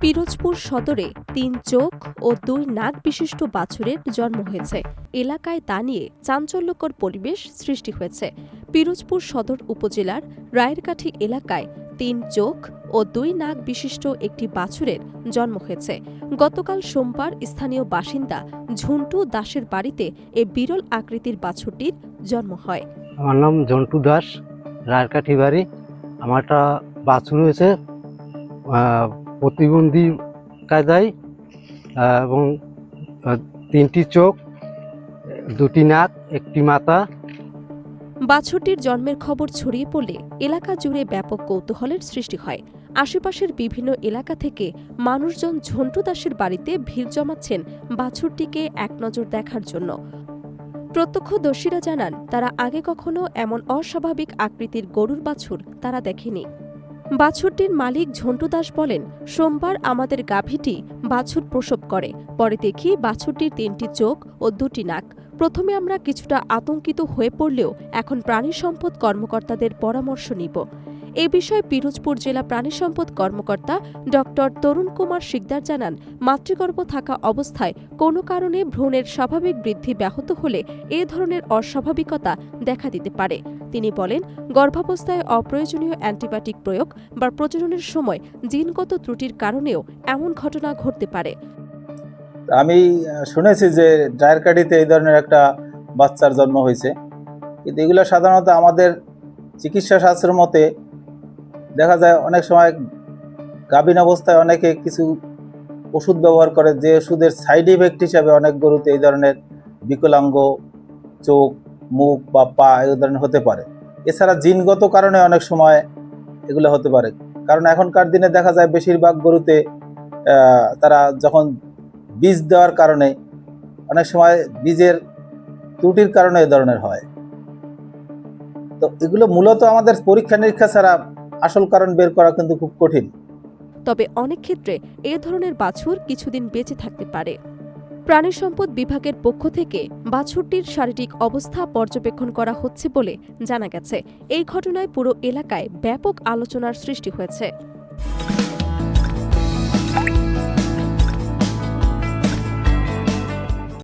পিরোজপুর সদরে ৩ চোখ ও ২ নাক বিশিষ্ট বাছুরের জন্ম হয়েছে। এলাকায় তা নিয়ে চাঞ্চল্যকর পরিবেশ সৃষ্টি হয়েছে। পিরোজপুর সদর উপজেলার রায়েরকাঠি এলাকায় ৩ চোখ ও ২ নাক বিশিষ্ট একটি বাছুরের জন্ম হয়েছে। গতকাল সোমবার স্থানীয় বাসিন্দা ঝুন্টু দাসের বাড়িতে এ বিরল আকৃতির বাছুরটির জন্ম হয়। আমার নাম ঝন্টু দাস, রায়েরকাঠি বাড়ি। আমার একটা বাছুর হয়েছে প্রতিবন্ধী কায়দায় এবং ৩টি চোখ, ২টি নাক, একটি মাথা। বাছুরটির জন্মের খবর ছড়িয়ে পড়লে এলাকা জুড়ে ব্যাপক কৌতূহলের সৃষ্টি হয়। আশেপাশের বিভিন্ন এলাকা থেকে মানুষজন ঝন্টু দাসের বাড়িতে ভিড় জমাচ্ছেন বাছুরটিকে এক নজর দেখার জন্য। প্রত্যক্ষদর্শীরা জানান, তারা আগে কখনো এমন অস্বাভাবিক আকৃতির গরুর বাছুর তারা দেখেনি। বাছুরটির মালিক ঝন্টু দাস বলেন, সোমবার আমাদের গাভীটি বাছুর প্রসব করে। পরে দেখি বাছুরটির ৩টি চোখ ও ২টি নাক। প্রথমে আমরা কিছুটা আতঙ্কিত হয়ে পড়লেও এখন প্রাণী সম্পদ কর্মকর্তাদের পরামর্শ নিব। এ বিষয়ে পিরোজপুর জেলা প্রাণী সম্পদ কর্মকর্তা ড তরুণ কুমার শিকদার জানান, মাতৃগর্ভ থাকা অবস্থায় কোনো কারণে ভ্রূণের স্বাভাবিক বৃদ্ধি ব্যাহত হলে এ ধরনের অস্বাভাবিকতা দেখা দিতে পারে। তিনি বলেন, গর্ভাবস্থায় অপ্রয়োজনীয় অ্যান্টিবায়োটিক প্রয়োগ বা প্রজননের সময় জিনগত ত্রুটির কারণেও এমন ঘটনা ঘটতে পারে। আমি শুনেছি যে রায়েরকাঠিতে এই ধরনের একটা বাচ্চার জন্ম হয়েছে, কিন্তু এগুলো সাধারণত আমাদের চিকিৎসা শাস্ত্রের মতে দেখা যায় অনেক সময় গাভীন অবস্থায় অনেকে কিছু ওষুধ ব্যবহার করে, যে ওষুধের সাইড ইফেক্ট হিসাবে অনেক গরুতে এই ধরনের বিকলাঙ্গ চোখ, মুখ বা পা এই ধরনের হতে পারে। এছাড়া জিনগত কারণে অনেক সময় এগুলো হতে পারে, কারণ এখনকার দিনে দেখা যায় বেশিরভাগ গরুতে তারা যখন বীজ দেওয়ার কারণে অনেক সময় বীজের ত্রুটির কারণে এ ধরনের হয়। তো এগুলো মূলত আমাদের পরীক্ষা নিরীক্ষা ছাড়া আসল কারণ বের করা কিন্তু খুব কঠিন। তবে অনেক ক্ষেত্রে এ ধরনের বাছুর কিছুদিন বেঁচে থাকতে পারে। প্রাণী সম্পদ বিভাগের পক্ষ থেকে বাছুরটির শারীরিক অবস্থা পর্যবেক্ষণ করা হচ্ছে বলে জানা গেছে। এই ঘটনায় পুরো এলাকায় ব্যাপক আলোচনার সৃষ্টি হয়েছে।